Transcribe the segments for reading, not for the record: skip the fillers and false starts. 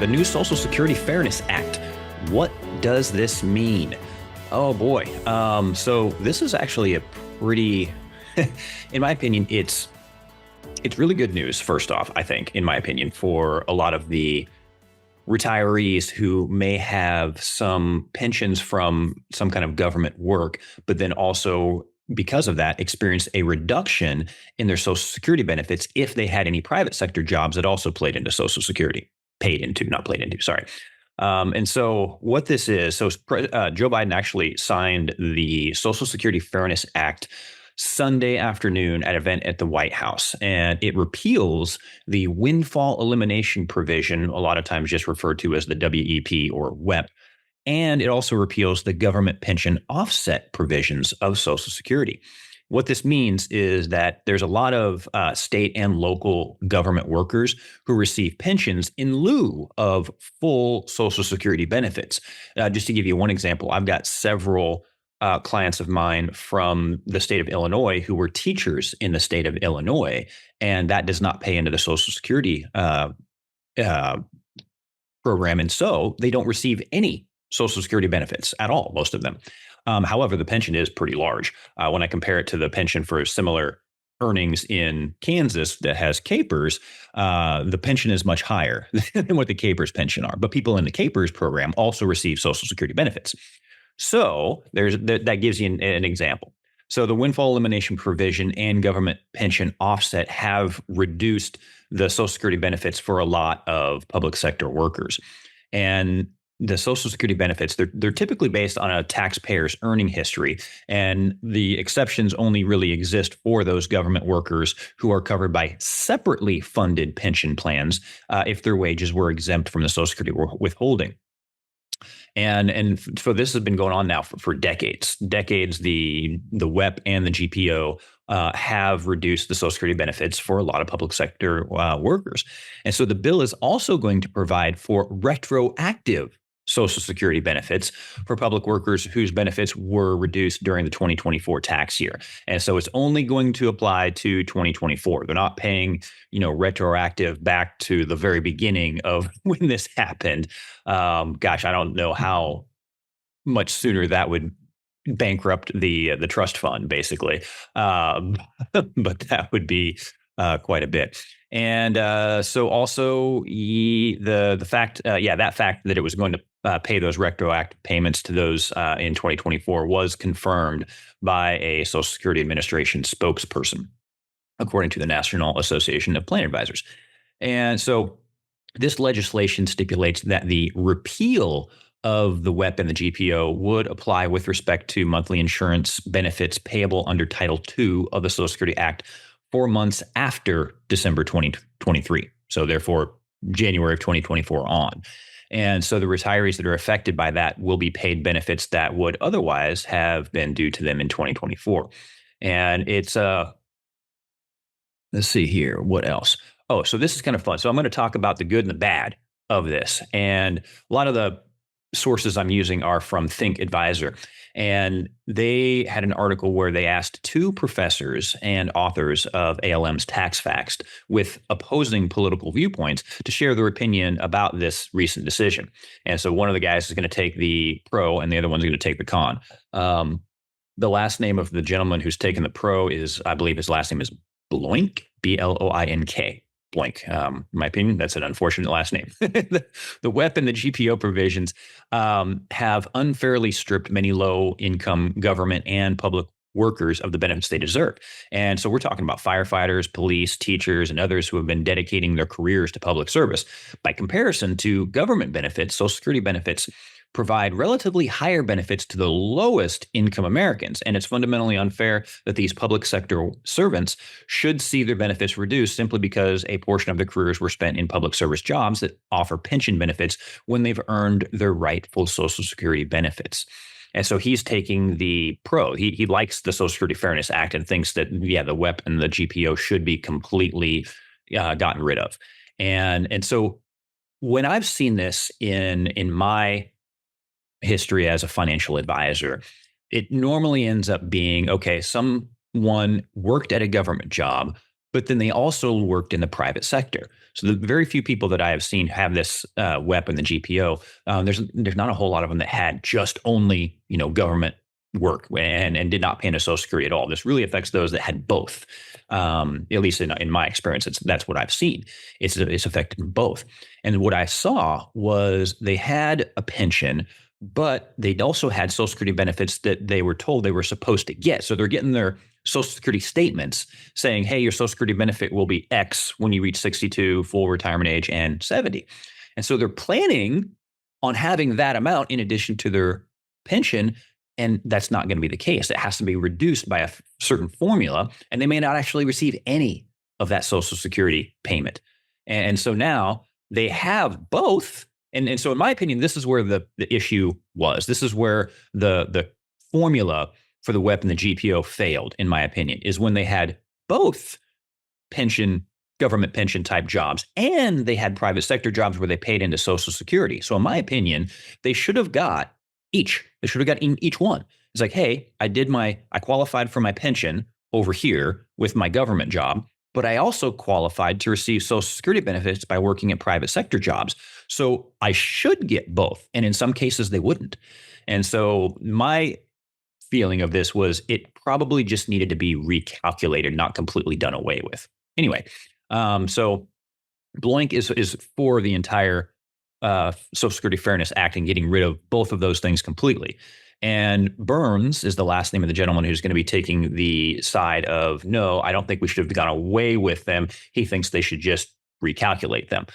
the new Social Security Fairness Act. What does this mean? Oh boy. So this is actually a pretty, in my opinion, it's really good news. First off, I think, in my opinion, for a lot of the retirees who may have some pensions from some kind of government work, but then also because of that experience a reduction in their Social Security benefits if they had any private sector jobs that also paid into, not played into, sorry. And so what this is, Joe Biden actually signed the Social Security Fairness Act Sunday afternoon at an event at the White House, and it repeals the windfall elimination provision, a lot of times just referred to as the WEP or WEP, and it also repeals the government pension offset provisions of Social Security. What this means is that there's a lot of state and local government workers who receive pensions in lieu of full Social Security benefits. Just to give you one example, I've got several clients of mine from the state of Illinois who were teachers in the state of Illinois, and that does not pay into the Social Security program. And so they don't receive any Social Security benefits at all, most of them. However, the pension is pretty large. When I compare it to the pension for similar earnings in Kansas that has CAPERS, the pension is much higher than what the CAPERS pension are. But people in the CAPERS program also receive Social Security benefits. So that gives you an example. So the windfall elimination provision and government pension offset have reduced the Social Security benefits for a lot of public sector workers. And the Social Security benefits, they're typically based on a taxpayer's earning history, and the exceptions only really exist for those government workers who are covered by separately funded pension plans if their wages were exempt from the Social Security withholding. And so this has been going on now for decades. The WEP and the GPO have reduced the Social Security benefits for a lot of public sector workers. And so the bill is also going to provide for retroactive Social Security benefits for public workers whose benefits were reduced during the 2024 tax year. And so it's only going to apply to 2024. They're not paying, retroactive back to the very beginning of when this happened. Gosh, I don't know how much sooner that would bankrupt the trust fund, basically. But that would be quite a bit. And so also the fact, that fact that it was going to pay those retroactive payments to those in 2024 was confirmed by a Social Security Administration spokesperson, according to the National Association of Plan Advisors. And so this legislation stipulates that the repeal of the WEP and the GPO would apply with respect to monthly insurance benefits payable under Title II of the Social Security Act 4 months after December 2023. So therefore, January of 2024 on. And so the retirees that are affected by that will be paid benefits that would otherwise have been due to them in 2024. And it's, let's see here, what else? Oh, so this is kind of fun. So I'm going to talk about the good and the bad of this. And a lot of the sources I'm using are from Think Advisor. And they had an article where they asked two professors and authors of ALM's Tax Facts with opposing political viewpoints to share their opinion about this recent decision. And so one of the guys is going to take the pro and the other one's going to take the con. The last name of the gentleman who's taken the pro is, I believe his last name is Bloink, Bloink. Blank. In my opinion, that's an unfortunate last name. The WEP and the GPO provisions have unfairly stripped many low-income government and public workers of the benefits they deserve. And so we're talking about firefighters, police, teachers, and others who have been dedicating their careers to public service. By comparison to government benefits, Social Security benefits provide relatively higher benefits to the lowest income Americans. And it's fundamentally unfair that these public sector servants should see their benefits reduced simply because a portion of their careers were spent in public service jobs that offer pension benefits when they've earned their rightful Social Security benefits. And so he's taking the pro. He likes the Social Security Fairness Act and thinks that, the WEP and the GPO should be completely gotten rid of. And so when I've seen this in my history as a financial advisor, it normally ends up being, okay, someone worked at a government job, but then they also worked in the private sector. So the very few people that I have seen have this WEP and the GPO, there's not a whole lot of them that had just only government work and did not pay into Social Security at all. This really affects those that had both. At least in my experience, that's what I've seen. It's affected both. And what I saw was they had a pension, but they also had Social Security benefits that they were told they were supposed to get. So they're getting their Social Security statements saying, hey, your Social Security benefit will be X when you reach 62, full retirement age, and 70. And so they're planning on having that amount in addition to their pension. And that's not going to be the case. It has to be reduced by a certain formula, and they may not actually receive any of that Social Security payment. And so now they have both. And so in my opinion, this is where the issue was. This is where the formula for the WEP and the GPO failed, in my opinion, is when they had both government pension type jobs, and they had private sector jobs where they paid into Social Security. So in my opinion, they should have got each. They should have got each one. It's like, hey, I qualified for my pension over here with my government job, but I also qualified to receive Social Security benefits by working at private sector jobs. So I should get both. And in some cases, they wouldn't. And so my feeling of this was it probably just needed to be recalculated, not completely done away with. Anyway, so Blank is for the entire Social Security Fairness Act and getting rid of both of those things completely. And Burns is the last name of the gentleman who's going to be taking the side of, no, I don't think we should have gone away with them. He thinks they should just recalculate them.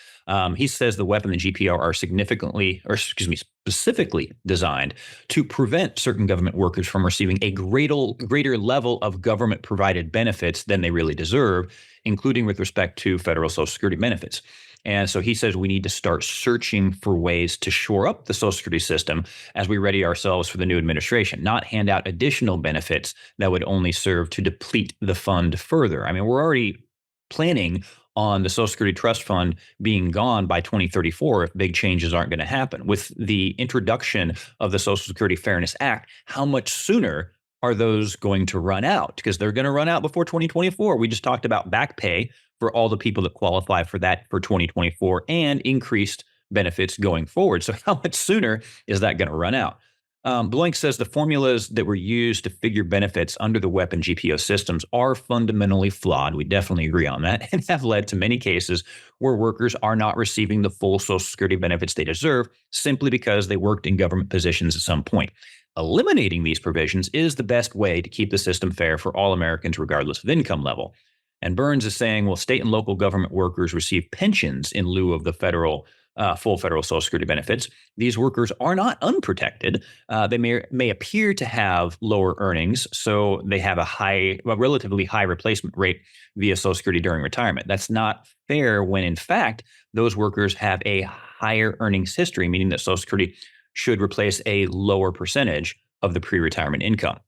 He says the WEP and the GPO are specifically designed to prevent certain government workers from receiving a greater level of government provided benefits than they really deserve, including with respect to federal Social Security benefits. And so he says we need to start searching for ways to shore up the Social Security system as we ready ourselves for the new administration, not hand out additional benefits that would only serve to deplete the fund further. I mean, we're already planning on the Social Security Trust Fund being gone by 2034 if big changes aren't going to happen. With the introduction of the Social Security Fairness Act, how much sooner are those going to run out? Because they're going to run out before 2024. We just talked about back pay for all the people that qualify for that for 2024 and increased benefits going forward. So how much sooner is that going to run out? Blank says the formulas that were used to figure benefits under the WEP and GPO systems are fundamentally flawed. We definitely agree on that, and have led to many cases where workers are not receiving the full Social Security benefits they deserve simply because they worked in government positions at some point. Eliminating these provisions is the best way to keep the system fair for all Americans, regardless of income level. And Burns is saying, well, state and local government workers receive pensions in lieu of the full federal Social Security benefits. These workers are not unprotected. They may appear to have lower earnings, so they have a relatively high replacement rate via Social Security during retirement. That's not fair when, in fact, those workers have a higher earnings history, meaning that Social Security should replace a lower percentage of the pre-retirement income.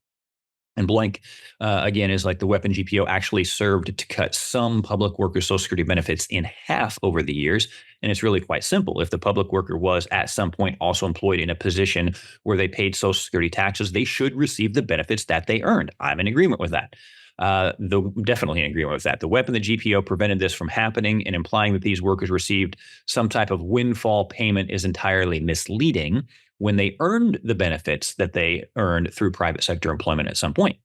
And Blank, again, is like the WEP and GPO actually served to cut some public workers' Social Security benefits in half over the years. And it's really quite simple. If the public worker was at some point also employed in a position where they paid Social Security taxes, they should receive the benefits that they earned. I'm in agreement with that. Definitely in agreement with that. The WEP and the GPO prevented this from happening, and implying that these workers received some type of windfall payment is entirely misleading when they earned the benefits that they earned through private sector employment at some point.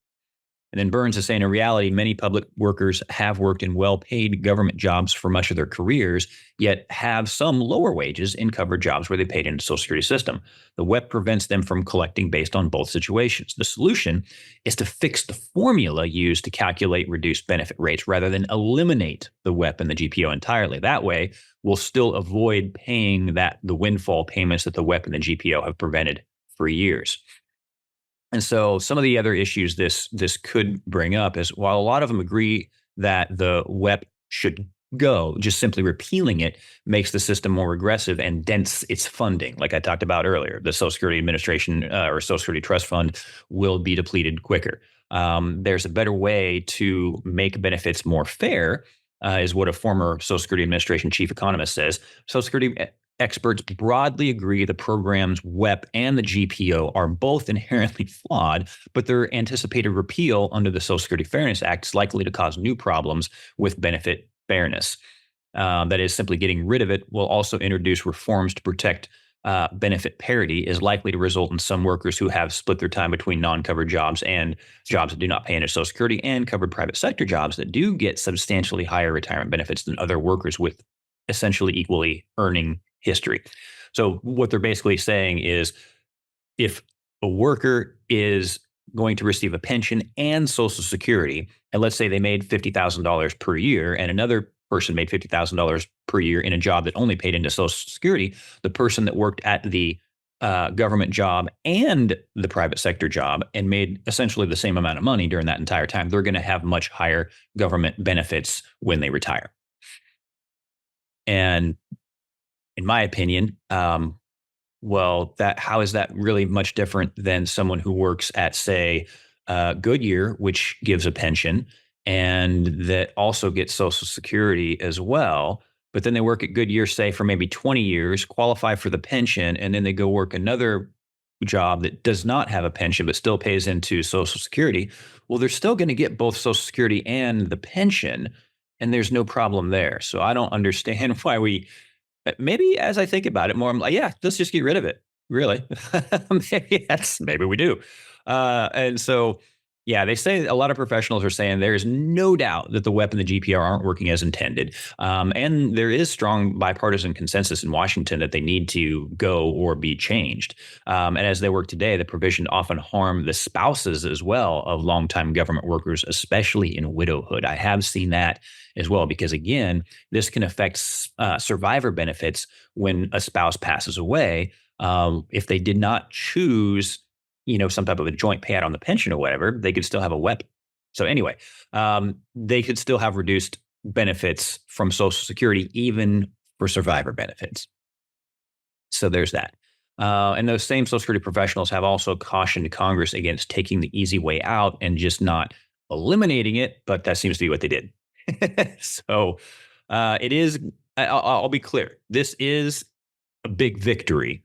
And then Burns is saying, in reality, many public workers have worked in well-paid government jobs for much of their careers, yet have some lower wages in covered jobs where they paid into the Social Security system. The WEP prevents them from collecting based on both situations. The solution is to fix the formula used to calculate reduced benefit rates rather than eliminate the WEP and the GPO entirely. That way, we'll still avoid paying the windfall payments that the WEP and the GPO have prevented for years. And so some of the other issues this could bring up is, while a lot of them agree that the WEP should go, just simply repealing it makes the system more regressive and dents its funding. Like I talked about earlier, the Social Security Administration or Social Security Trust Fund will be depleted quicker. There's a better way to make benefits more fair, is what a former Social Security Administration chief economist says. Social Security experts broadly agree the program's WEP and the GPO are both inherently flawed, but their anticipated repeal under the Social Security Fairness Act is likely to cause new problems with benefit fairness. That is, simply getting rid of it will also introduce reforms to protect benefit parity, is likely to result in some workers who have split their time between non-covered jobs and jobs that do not pay into Social Security and covered private sector jobs that do get substantially higher retirement benefits than other workers with essentially equally earning history. So what they're basically saying is, if a worker is going to receive a pension and Social Security, and let's say they made $50,000 per year and another person made $50,000 per year in a job that only paid into Social Security, the person that worked at the government job and the private sector job and made essentially the same amount of money during that entire time, they're going to have much higher government benefits when they retire. And in my opinion, how is that really much different than someone who works at, say, Goodyear, which gives a pension and that also gets Social Security as well? But then they work at Goodyear, say, for maybe 20 years, qualify for the pension, and then they go work another job that does not have a pension but still pays into Social Security. Well, they're still going to get both Social Security and the pension, and there's no problem there. So I don't understand why maybe as I think about it more, I'm like, yeah, let's just get rid of it. Really? maybe we do. And so, yeah, they say a lot of professionals are saying there is no doubt that the WEP and the GPR aren't working as intended. And there is strong bipartisan consensus in Washington that they need to go or be changed. And as they work today, the provision often harm the spouses as well of longtime government workers, especially in widowhood. I have seen that as well, because again, this can affect survivor benefits when a spouse passes away. If they did not choose, some type of a joint payout on the pension or whatever, they could still have a WEP. So anyway, they could still have reduced benefits from Social Security, even for survivor benefits. So there's that. And those same Social Security professionals have also cautioned Congress against taking the easy way out and just not eliminating it, but that seems to be what they did. So it is, I'll be clear, this is a big victory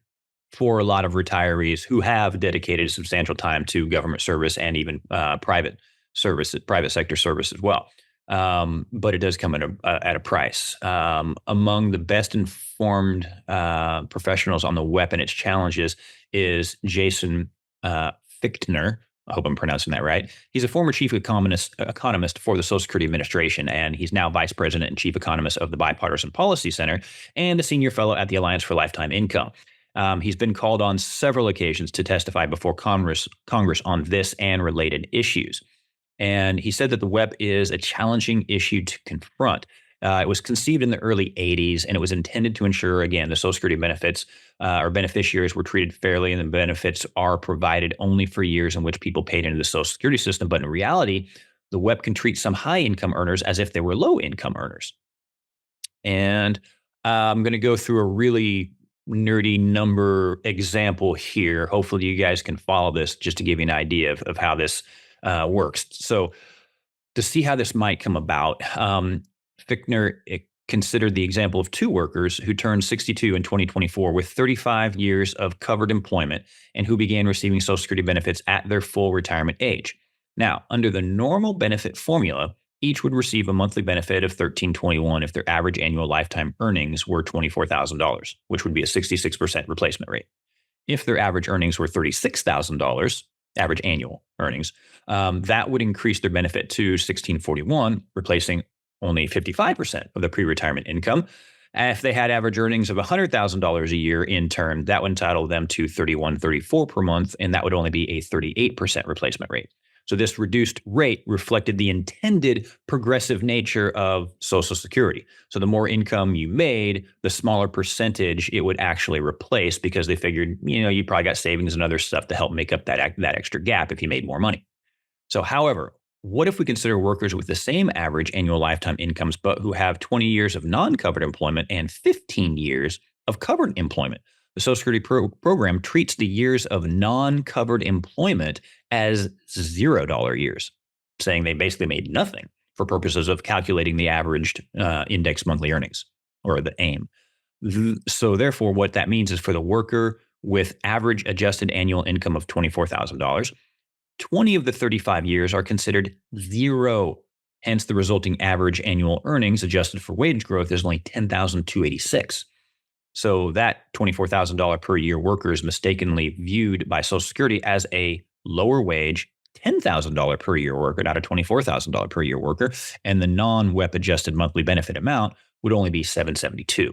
for a lot of retirees who have dedicated substantial time to government service and even private sector service as well. But it does come at a price. Among the best informed professionals on the WEP and its challenges is Jason Fichtner. I hope I'm pronouncing that right. He's a former chief economist for the Social Security Administration, and he's now vice president and chief economist of the Bipartisan Policy Center and a senior fellow at the Alliance for Lifetime Income. He's been called on several occasions to testify before Congress on this and related issues. And he said that the WEP is a challenging issue to confront. It was conceived in the early 80s, and it was intended to ensure, again, the Social Security benefits or beneficiaries were treated fairly, and the benefits are provided only for years in which people paid into the Social Security system. But in reality, the WEP can treat some high-income earners as if they were low-income earners. And I'm going to go through a really nerdy number example here. Hopefully, you guys can follow this just to give you an idea of how this works. So to see how this might come about, Fichtner considered the example of two workers who turned 62 in 2024 with 35 years of covered employment and who began receiving Social Security benefits at their full retirement age. Now, under the normal benefit formula, each would receive a monthly benefit of $1,321 if their average annual lifetime earnings were $24,000, which would be a 66% replacement rate. If their average earnings were $36,000, average annual earnings, that would increase their benefit to $1,641, replacing only 55% of their pre-retirement income. If they had average earnings of $100,000 a year in turn, that would entitle them to $3,134 per month, and that would only be a 38% replacement rate. So this reduced rate reflected the intended progressive nature of Social Security. So the more income you made, the smaller percentage it would actually replace, because they figured, you probably got savings and other stuff to help make up that extra gap if you made more money. So, however, what if we consider workers with the same average annual lifetime incomes, but who have 20 years of non-covered employment and 15 years of covered employment? The Social Security program treats the years of non-covered employment as $0 years, saying they basically made nothing for purposes of calculating the averaged index monthly earnings, or the AIM. So therefore, what that means is for the worker with average adjusted annual income of $24,000, 20 of the 35 years are considered zero. Hence, the resulting average annual earnings adjusted for wage growth is only $10,286. So that $24,000 per year worker is mistakenly viewed by Social Security as a lower wage $10,000 per year worker, not a $24,000 per year worker, and the non-WEP adjusted monthly benefit amount would only be $772.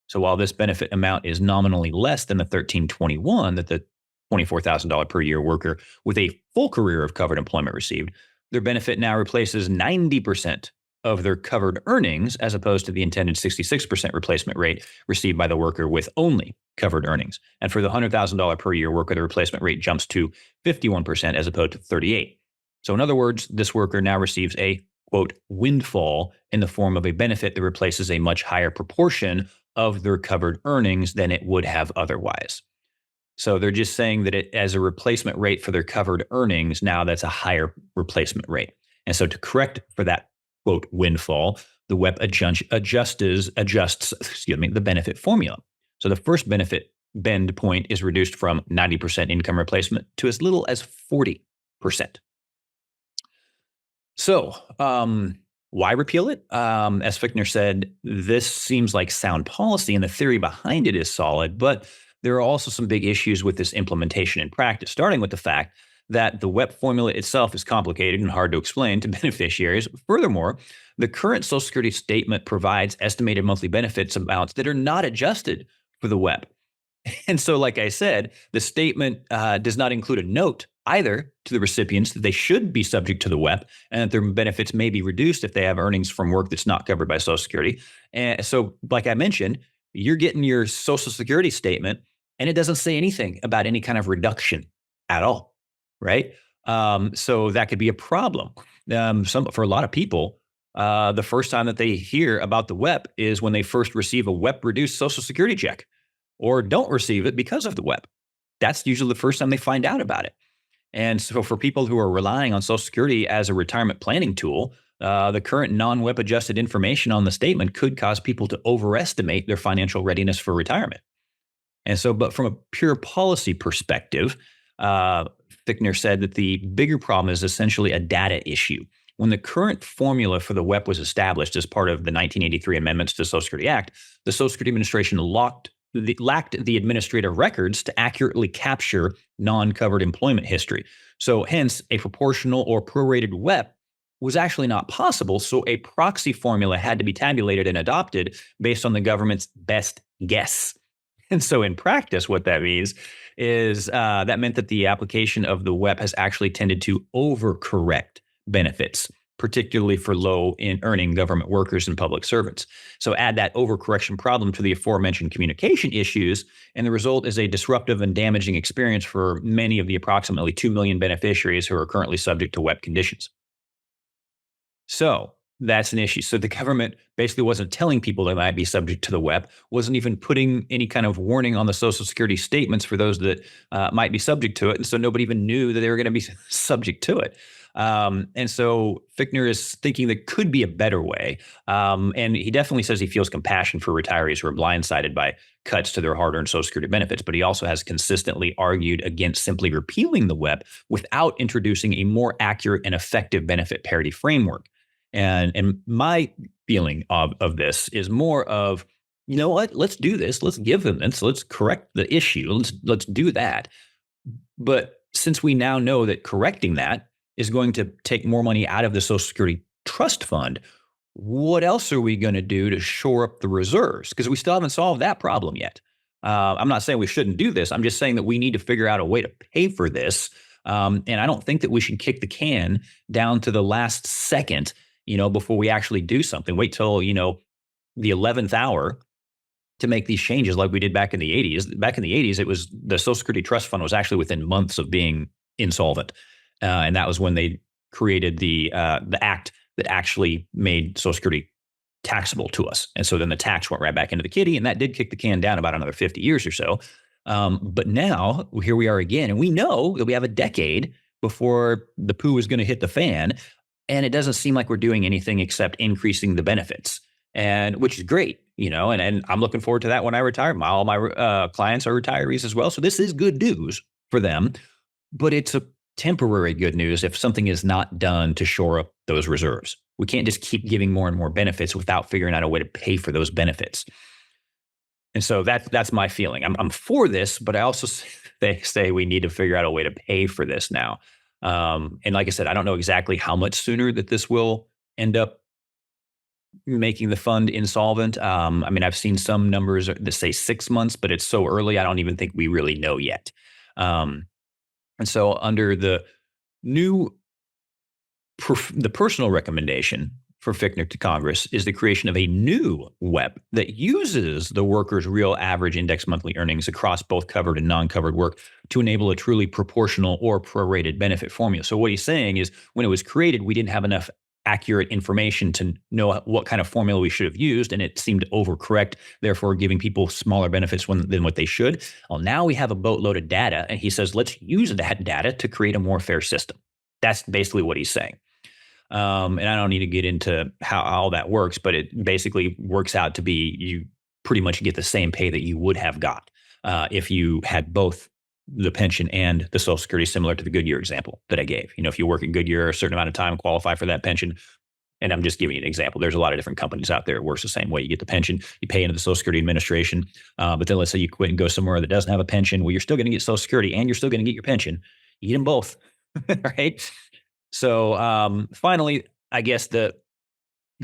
So while this benefit amount is nominally less than the $1,321 that the $24,000 per year worker with a full career of covered employment received, their benefit now replaces 90% of their covered earnings as opposed to the intended 66% replacement rate received by the worker with only covered earnings. And for the $100,000 per year worker, the replacement rate jumps to 51% as opposed to 38. So in other words, this worker now receives a quote windfall in the form of a benefit that replaces a much higher proportion of their covered earnings than it would have otherwise. So they're just saying that it as a replacement rate for their covered earnings, now that's a higher replacement rate. And so to correct for that quote windfall, the WEP adjusts the benefit formula. So the first benefit bend point is reduced from 90% income replacement to as little as 40%. So why repeal it? As Fichtner said, this seems like sound policy and the theory behind it is solid, but there are also some big issues with this implementation in practice, starting with the fact that the WEP formula itself is complicated and hard to explain to beneficiaries. Furthermore, the current Social Security statement provides estimated monthly benefits amounts that are not adjusted for the WEP. And so, like I said, the statement does not include a note either to the recipients that they should be subject to the WEP and that their benefits may be reduced if they have earnings from work that's not covered by Social Security. And so, like I mentioned, you're getting your Social Security statement and it doesn't say anything about any kind of reduction at all, right? So that could be a problem. For a lot of people, the first time that they hear about the WEP is when they first receive a WEP-reduced Social Security check or don't receive it because of the WEP. That's usually the first time they find out about it. And so for people who are relying on Social Security as a retirement planning tool, the current non-WEP adjusted information on the statement could cause people to overestimate their financial readiness for retirement. And so, but from a pure policy perspective, Fichtner said that the bigger problem is essentially a data issue. When the current formula for the WEP was established as part of the 1983 amendments to the Social Security Act, the Social Security Administration lacked the administrative records to accurately capture non-covered employment history. So hence, a proportional or prorated WEP was actually not possible. So a proxy formula had to be tabulated and adopted based on the government's best guess. And so in practice, what that means is that meant that the application of the WEP has actually tended to overcorrect benefits, particularly for low-earning government workers and public servants. So add that overcorrection problem to the aforementioned communication issues, and the result is a disruptive and damaging experience for many of the approximately 2 million beneficiaries who are currently subject to WEP conditions. So that's an issue. So the government basically wasn't telling people they might be subject to the WEP, wasn't even putting any kind of warning on the Social Security statements for those that might be subject to it. And so nobody even knew that they were going to be subject to it. And so Fichtner is thinking there could be a better way. And he definitely says he feels compassion for retirees who are blindsided by cuts to their hard-earned Social Security benefits. But he also has consistently argued against simply repealing the WEP without introducing a more accurate and effective benefit parity framework. And my feeling of this is more of, you know what, let's do this. Let's give them this. Let's correct the issue. Let's do that. But since we now know that correcting that is going to take more money out of the Social Security Trust Fund, what else are we going to do to shore up the reserves? Because we still haven't solved that problem yet. I'm not saying we shouldn't do this. I'm just saying that we need to figure out a way to pay for this. And I don't think that we should kick the can down to the last second, before we actually do something. Wait till, the 11th hour to make these changes like we did back in the 80s. Back in the 80s, it was the Social Security Trust Fund was actually within months of being insolvent. And that was when they created the act that actually made Social Security taxable to us. And so then the tax went right back into the kitty, and that did kick the can down about another 50 years or so. But now here we are again, and we know that we have a decade before the poo is going to hit the fan. And it doesn't seem like we're doing anything except increasing the benefits, and which is great. and I'm looking forward to that when I retire. All my clients are retirees as well. So this is good news for them, but it's a temporary good news if something is not done to shore up those reserves. We can't just keep giving more and more benefits without figuring out a way to pay for those benefits. And so that's my feeling. I'm for this, but I also say we need to figure out a way to pay for this now. And like I said, I don't know exactly how much sooner that this will end up making the fund insolvent. I've seen some numbers that say 6 months, but it's so early, I don't even think we really know yet. And so under the new, the personal recommendation for Fichtner to Congress is the creation of a new WEP that uses the worker's real average index monthly earnings across both covered and non-covered work to enable a truly proportional or prorated benefit formula. So what he's saying is when it was created, we didn't have enough accurate information to know what kind of formula we should have used, and it seemed to overcorrect, therefore giving people smaller benefits than what they should. Well, now we have a boatload of data, and he says, let's use that data to create a more fair system. That's basically what he's saying. And I don't need to get into how all that works, but it basically works out to be you pretty much get the same pay that you would have got if you had both the pension and the Social Security, similar to the Goodyear example that I gave. If you work at Goodyear a certain amount of time, qualify for that pension. And I'm just giving you an example. There's a lot of different companies out there. It works the same way. You get the pension, you pay into the Social Security Administration, but then let's say you quit and go somewhere that doesn't have a pension. Well, you're still going to get Social Security and you're still going to get your pension. You get them both, right? So finally, I guess the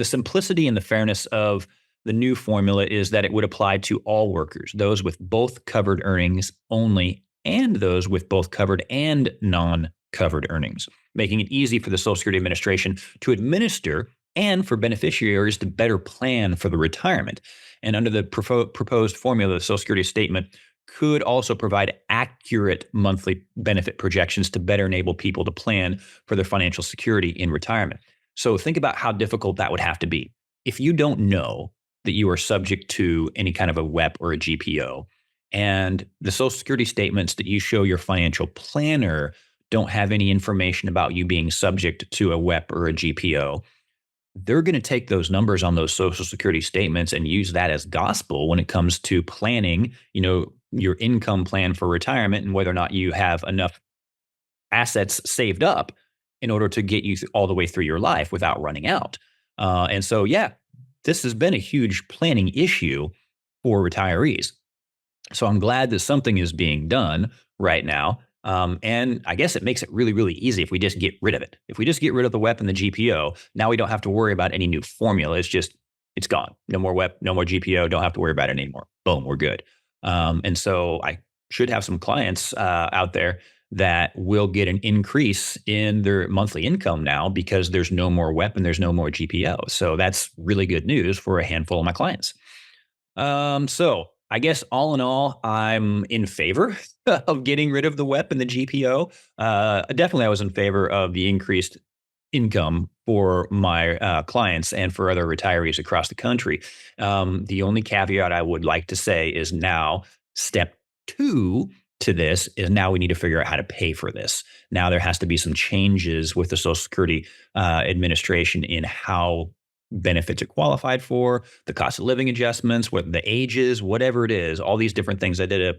simplicity and the fairness of the new formula is that it would apply to all workers, those with both covered earnings only and those with both covered and non-covered earnings, making it easy for the Social Security Administration to administer and for beneficiaries to better plan for the retirement. And under the proposed formula, the Social Security statement could also provide accurate monthly benefit projections to better enable people to plan for their financial security in retirement. So think about how difficult that would have to be. If you don't know that you are subject to any kind of a WEP or a GPO, and the Social Security statements that you show your financial planner don't have any information about you being subject to a WEP or a GPO, they're going to take those numbers on those Social Security statements and use that as gospel when it comes to planning, your income plan for retirement and whether or not you have enough assets saved up in order to get you all the way through your life without running out. And so, this has been a huge planning issue for retirees. So I'm glad that something is being done right now. And I guess it makes it really, really easy if we just get rid of it. If we just get rid of the WEP and the GPO, now we don't have to worry about any new formula. It's gone. No more WEP, no more GPO. Don't have to worry about it anymore. Boom, we're good. And so I should have some clients out there that will get an increase in their monthly income now because there's no more WEP and there's no more GPO. So that's really good news for a handful of my clients. So I guess all in all, I'm in favor of getting rid of the WEP and the GPO. Definitely, I was in favor of the increased income for my clients and for other retirees across the country. The only caveat I would like to say is now step 2 to this is now we need to figure out how to pay for this. Now there has to be some changes with the Social Security Administration in how benefits are qualified for, the cost of living adjustments, what the ages, whatever it is, all these different things. I did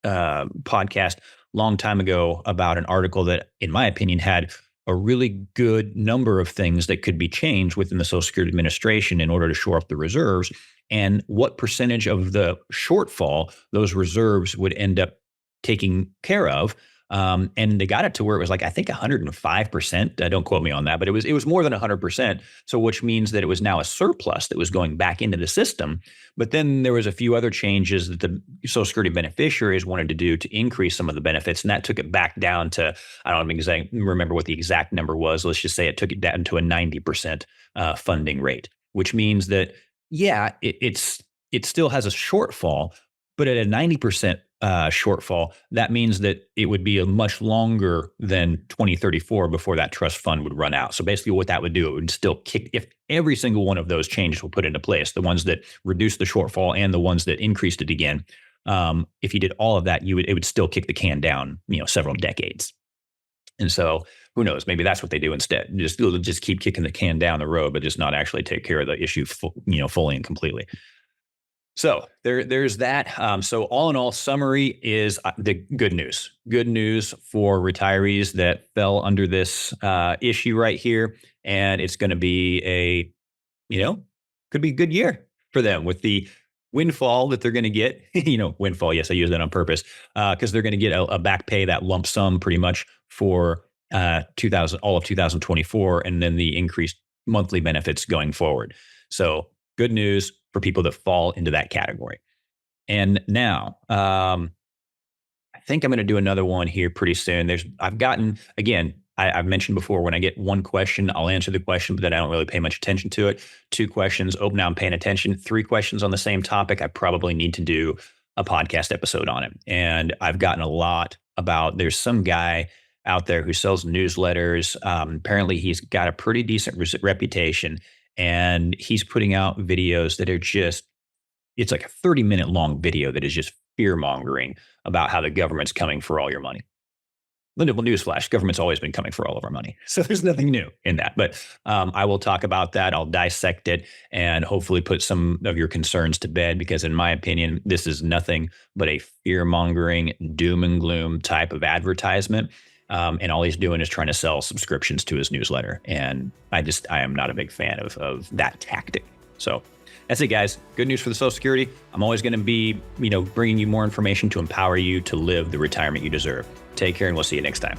a podcast long time ago about an article that, in my opinion, had a really good number of things that could be changed within the Social Security Administration in order to shore up the reserves and what percentage of the shortfall those reserves would end up taking care of. And they got it to where it was like, I think 105%. Don't quote me on that, but it was more than 100%. So which means that it was now a surplus that was going back into the system. But then there was a few other changes that the Social Security beneficiaries wanted to do to increase some of the benefits. And that took it back down to, I don't remember what the exact number was. Let's just say it took it down to a 90% funding rate, which means that, it still has a shortfall, but at a 90% shortfall, that means that it would be a much longer than 2034 before that trust fund would run out. So basically what that would do, it would still kick, if every single one of those changes were put into place, the ones that reduced the shortfall and the ones that increased it again, if you did all of that, it would still kick the can down, several decades. And so Who knows? Maybe that's what they do instead. Just keep kicking the can down the road, but just not actually take care of the issue, fully and completely. So there's that. So all in all, summary is the good news. Good news for retirees that fell under this issue right here, and it's going to be could be a good year for them with the windfall that they're going to get. Windfall. Yes, I use that on purpose because they're going to get a back pay, that lump sum, pretty much for 2000, all of 2024, and then the increased monthly benefits going forward. So good news for people that fall into that category. And now, I think I'm going to do another one here pretty soon. I've mentioned before, when I get one question, I'll answer the question, but then I don't really pay much attention to it. 2 questions, oh, now I'm paying attention. 3 questions on the same topic, I probably need to do a podcast episode on it. And I've gotten a lot about, there's some guy out there who sells newsletters. Apparently he's got a pretty decent reputation, and he's putting out videos that are it's like a 30-minute long video that is just fear mongering about how the government's coming for all your money. Newsflash, government's always been coming for all of our money. So there's nothing new in that. But I will talk about that. I'll dissect it and hopefully put some of your concerns to bed, because in my opinion, this is nothing but a fear-mongering, doom and gloom type of advertisement. And all he's doing is trying to sell subscriptions to his newsletter. And I am not a big fan of that tactic. So that's it, guys. Good news for the Social Security. I'm always going to be, bringing you more information to empower you to live the retirement you deserve. Take care, and we'll see you next time.